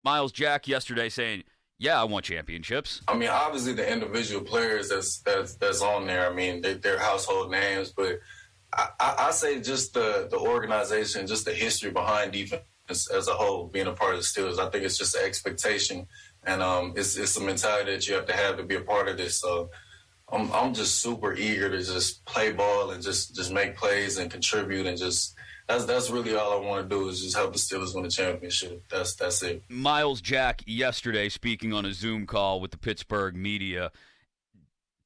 Miles Jack yesterday saying, yeah, I want championships. I mean, obviously the individual players that's on there. I mean, they're household names, but I say just the organization, just the history behind defense as a whole, being a part of the Steelers. I think it's just an expectation, and it's a mentality that you have to be a part of this. So I'm just super eager to just play ball and just make plays and contribute and just. That's really all I want to do is just help the Steelers win the championship. That's it. Miles Jack yesterday speaking on a Zoom call with the Pittsburgh media.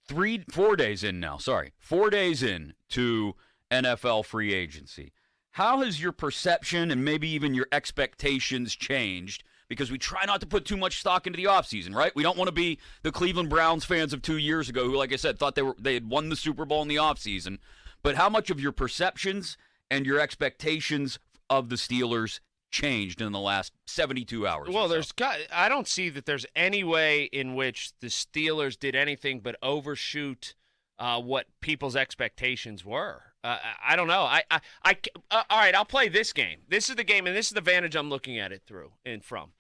4 days in now. 4 days in to NFL free agency. How has your perception and maybe even your expectations changed? Because we try not to put too much stock into the offseason, right? We don't want to be the Cleveland Browns fans of 2 years ago who, like I said, thought they had won the Super Bowl in the offseason. But how much of your perceptions and your expectations of the Steelers changed in the last 72 hours? Well, I don't see that there's any way in which the Steelers did anything but overshoot what people's expectations were. I don't know. All right, I'll play this game. This is the game, and this is the vantage I'm looking at it through and from.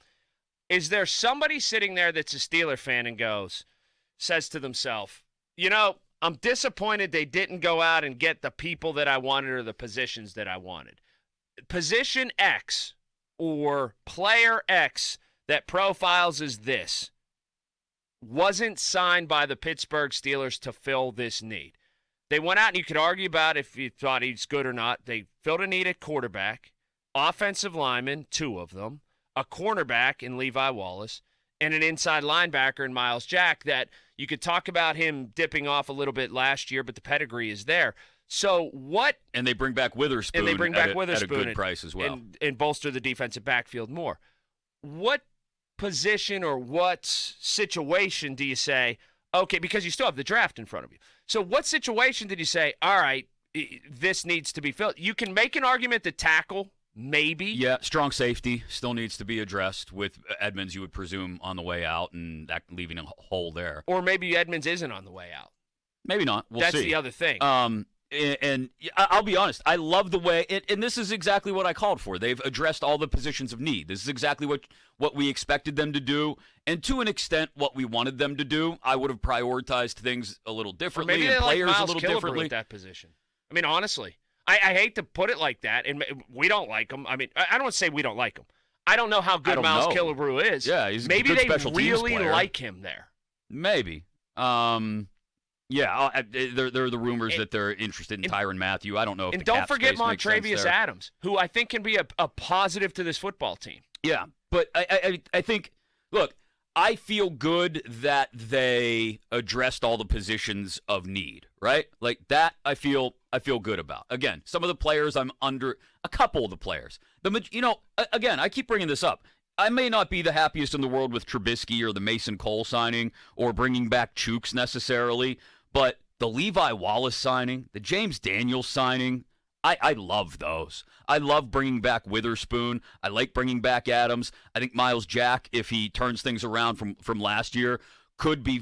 Is there somebody sitting there that's a Steeler fan and says to themselves, I'm disappointed they didn't go out and get the people that I wanted or the positions that I wanted. Position X or player X that profiles as this wasn't signed by the Pittsburgh Steelers to fill this need. They went out, and you could argue about if you thought he's good or not. They filled a need at quarterback, offensive lineman, 2 of them, a cornerback in Levi Wallace, and an inside linebacker in Miles Jack that you could talk about him dipping off a little bit last year, but the pedigree is there. So what? And they bring back Witherspoon, at a good price as well. And bolster the defensive backfield more. What position or what situation do you say, okay, because you still have the draft in front of you. So what situation did you say, all right, this needs to be filled? You can make an argument that tackle, maybe. Yeah, strong safety still needs to be addressed with Edmonds, you would presume, on the way out, and that leaving a hole there. Or maybe Edmonds isn't on the way out. Maybe not. We'll see. That's the other thing. And I'll be honest, I love the way, and this is exactly what I called for. They've addressed all the positions of need. This is exactly what we expected them to do, and to an extent, what we wanted them to do. I would have prioritized things a little differently, or maybe and players like a little differently at that position. I mean, honestly, I hate to put it like that, and we don't like him. I mean, I don't want to say we don't like him. I don't know how good Miles Killebrew is. Yeah, he's maybe a good they special teams really player. like him there. Maybe. Yeah, there are the rumors that they're interested in Tyrann Mathieu. I don't know if and don't forget Montravius Adams, who I think can be a positive to this football team. Yeah, but I think, look, I feel good that they addressed all the positions of need, right? Like that I feel good about. Again, some of the players I'm under, a couple of the players. Again, I keep bringing this up. I may not be the happiest in the world with Trubisky or the Mason Cole signing or bringing back Chooks necessarily, but the Levi Wallace signing, the James Daniels signing, I love those. I love bringing back Witherspoon. I like bringing back Adams. I think Miles Jack, if he turns things around from last year, could be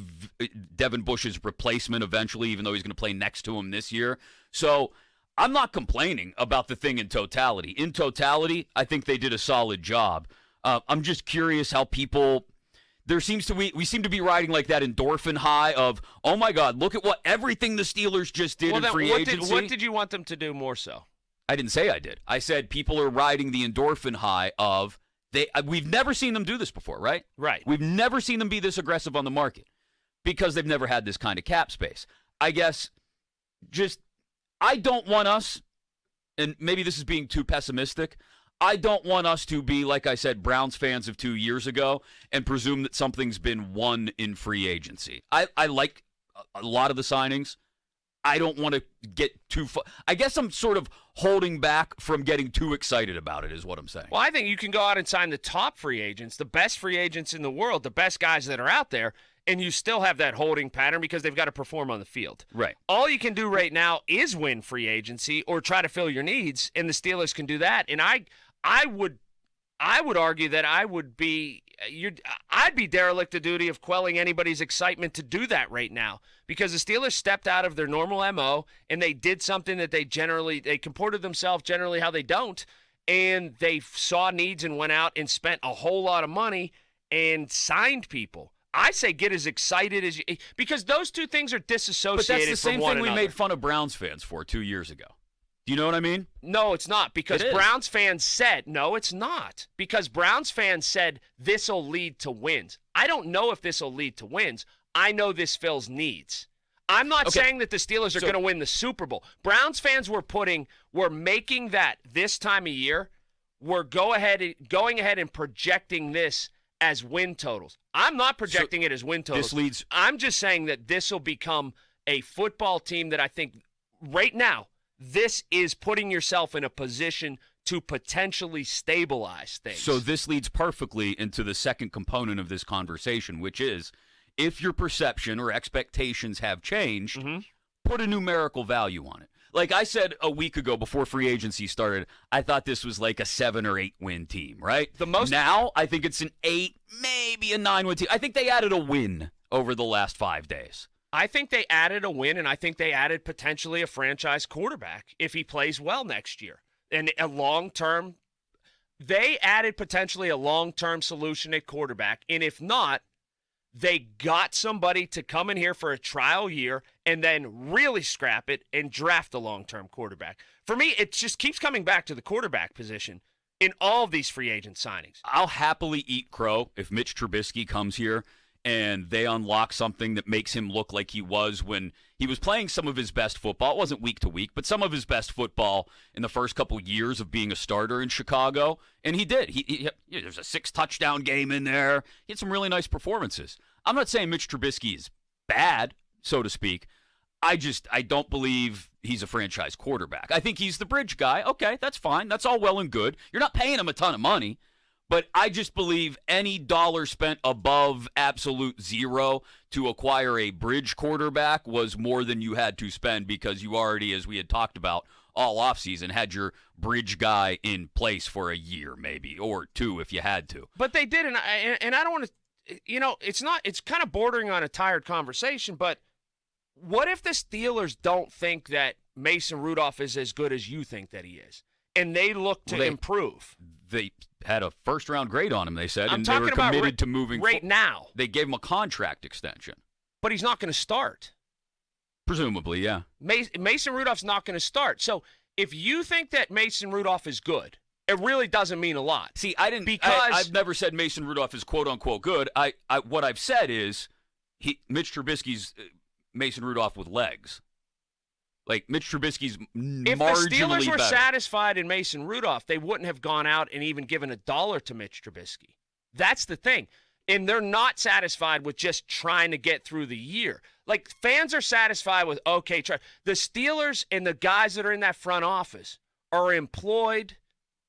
Devin Bush's replacement eventually, even though he's going to play next to him this year. So I'm not complaining about the thing in totality. In totality, I think they did a solid job. I'm just curious how people – we seem to be riding like that endorphin high of, oh, my God, look at everything the Steelers just did in free agency. What did you want them to do more so? I didn't say I did. I said people are riding the endorphin high of we've never seen them do this before, right? Right. We've never seen them be this aggressive on the market because they've never had this kind of cap space. I guess I don't want us, and maybe this is being too pessimistic, I don't want us to be, like I said, Browns fans of 2 years ago and presume that something's been won in free agency. I like a lot of the signings. I don't want to get too far. I guess I'm sort of holding back from getting too excited about it is what I'm saying. Well, I think you can go out and sign the top free agents, the best free agents in the world, the best guys that are out there, and you still have that holding pattern because they've got to perform on the field. Right. All you can do right now is win free agency or try to fill your needs, and the Steelers can do that. And I would argue that I'd be derelict of duty of quelling anybody's excitement to do that right now because the Steelers stepped out of their normal MO and they did something that they comported themselves generally how they don't. and they saw needs and went out and spent a whole lot of money and signed people. I say get as excited as you, because those two things are disassociated But that's the same from one thing we another. made fun of Browns fans for 2 years ago. Do you know what I mean? No, it's not, because It is. Browns fans said, no, it's not, because Browns fans said this will lead to wins. I don't know if this will lead to wins. I know this fills needs. I'm not saying that the Steelers are going to win the Super Bowl. Browns fans were making that this time of year. We're going ahead and projecting this as win totals. I'm not projecting it as win totals. I'm just saying that this will become a football team that I think right now, this is putting yourself in a position to potentially stabilize things. So this leads perfectly into the second component of this conversation, which is if your perception or expectations have changed, put a numerical value on it. Like I said a week ago before free agency started, I thought this was like a 7 or 8 win team, right? Now I think it's an 8, maybe a 9 win team. I think they added a win over the last 5 days. I think they added a win, and I think they added potentially a franchise quarterback if he plays well next year. And a long-term, they added potentially a long-term solution at quarterback. And if not, they got somebody to come in here for a trial year and then really scrap it and draft a long-term quarterback. For me, it just keeps coming back to the quarterback position in all of these free agent signings. I'll happily eat crow if Mitch Trubisky comes here and they unlock something that makes him look like he was when he was playing some of his best football. It wasn't week to week, but some of his best football in the first couple years of being a starter in Chicago. And he did. There's a 6-touchdown game in there. He had some really nice performances. I'm not saying Mitch Trubisky is bad, so to speak. I don't believe he's a franchise quarterback. I think he's the bridge guy. Okay, that's fine. That's all well and good. You're not paying him a ton of money. But I just believe any dollar spent above absolute zero to acquire a bridge quarterback was more than you had to spend because you already, as we had talked about all offseason, had your bridge guy in place for a year maybe, or 2 if you had to. But they did, and I don't want to, it's kind of bordering on a tired conversation, but what if the Steelers don't think that Mason Rudolph is as good as you think that he is, and they look to improve? They had a first-round grade on him, they said, and they were about committed to moving right now. They gave him a contract extension. But he's not going to start. Presumably, yeah. Mason Rudolph's not going to start. So if you think that Mason Rudolph is good, it really doesn't mean a lot. See, I've never said Mason Rudolph is quote-unquote good. What I've said is Mitch Trubisky's Mason Rudolph with legs. Like, Mitch Trubisky's marginally better. If the Steelers were satisfied in Mason Rudolph, they wouldn't have gone out and even given $1 to Mitch Trubisky. That's the thing. And they're not satisfied with just trying to get through the year. Like, fans are satisfied with, okay, try. The Steelers and the guys that are in that front office are employed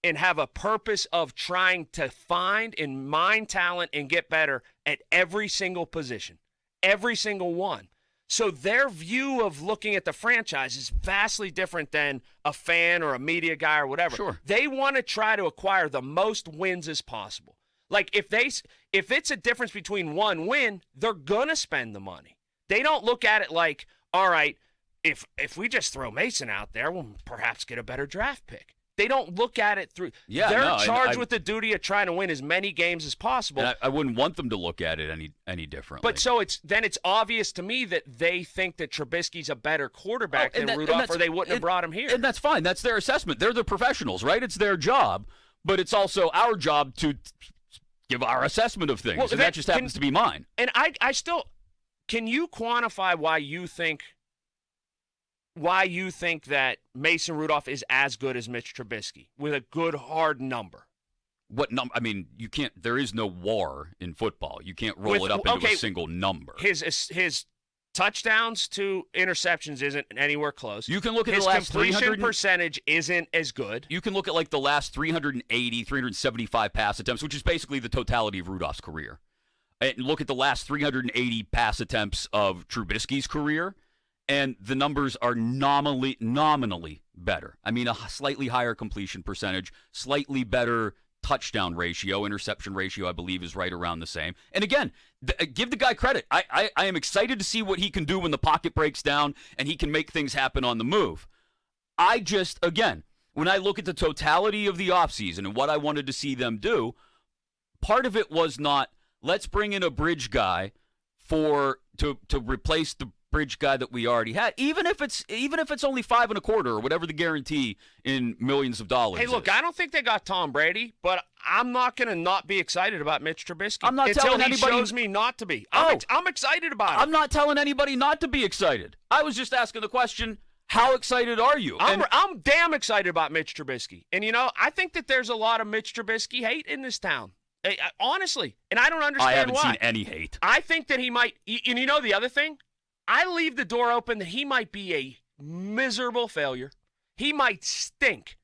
and have a purpose of trying to find and mine talent and get better at every single position, every single one. So their view of looking at the franchise is vastly different than a fan or a media guy or whatever. Sure. They want to try to acquire the most wins as possible. Like if it's a difference between one win, they're going to spend the money. They don't look at it like, all right, if we just throw Mason out there, we'll perhaps get a better draft pick. They don't look at it through. Yeah, they're charged with the duty of trying to win as many games as possible. And I wouldn't want them to look at it any differently. But so it's obvious to me that they think that Trubisky's a better quarterback than Rudolph, or they wouldn't have brought him here. And that's fine. That's their assessment. They're the professionals, right? It's their job. But it's also our job to give our assessment of things. And that just happens to be mine. And I still – can you quantify why you think that Mason Rudolph is as good as Mitch Trubisky with a good hard number? What number? I mean, you can't. There is no war in football. You can't roll it up into a single number. His touchdowns to interceptions isn't anywhere close. You can look at his the last completion percentage isn't as good. You can look at like the last 380, 375 pass attempts, which is basically the totality of Rudolph's career. And look at the last 380 pass attempts of Trubisky's career. And the numbers are nominally better. I mean, a slightly higher completion percentage, slightly better touchdown ratio, interception ratio, I believe, is right around the same. And again, give the guy credit. I am excited to see what he can do when the pocket breaks down and he can make things happen on the move. when I look at the totality of the offseason and what I wanted to see them do, part of it was not, let's bring in a bridge guy to replace the bridge guy that we already had, even if it's only $5.25 or whatever the guarantee in millions of dollars. Hey, look, is. I don't think they got Tom Brady, but I'm not going to not be excited about Mitch Trubisky. I'm not until telling he anybody shows me not to be. I'm excited about it. I'm not telling anybody not to be excited. I was just asking the question, how excited are you? I'm damn excited about Mitch Trubisky. And, I think that there's a lot of Mitch Trubisky hate in this town. Honestly. And I don't understand why. I haven't seen any hate. I think that he might – and the other thing? I leave the door open that he might be a miserable failure. He might stink.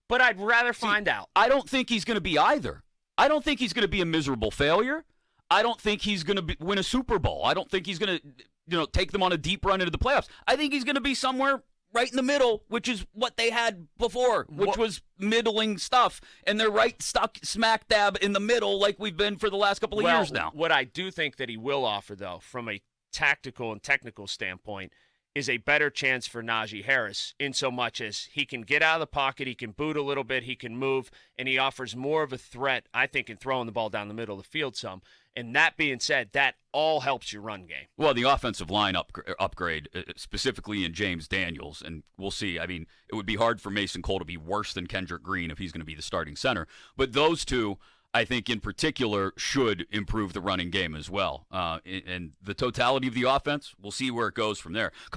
But I'd rather find out. I don't think he's going to be either. I don't think he's going to be a miserable failure. I don't think he's going to win a Super Bowl. I don't think he's going to take them on a deep run into the playoffs. I think he's going to be somewhere right in the middle, which is what they had before, which was middling stuff. And they're right stuck smack dab in the middle like we've been for the last couple of years now. What I do think that he will offer, though, from a tactical and technical standpoint, is a better chance for Najee Harris in so much as he can get out of the pocket, he can boot a little bit, he can move, and he offers more of a threat, I think, in throwing the ball down the middle of the field some. And that being said, that all helps your run game. Well, the offensive line upgrade, specifically in James Daniels, and we'll see. I mean, it would be hard for Mason Cole to be worse than Kendrick Green if he's going to be the starting center. But those two, I think in particular, should improve the running game as well. And the totality of the offense, we'll see where it goes from there.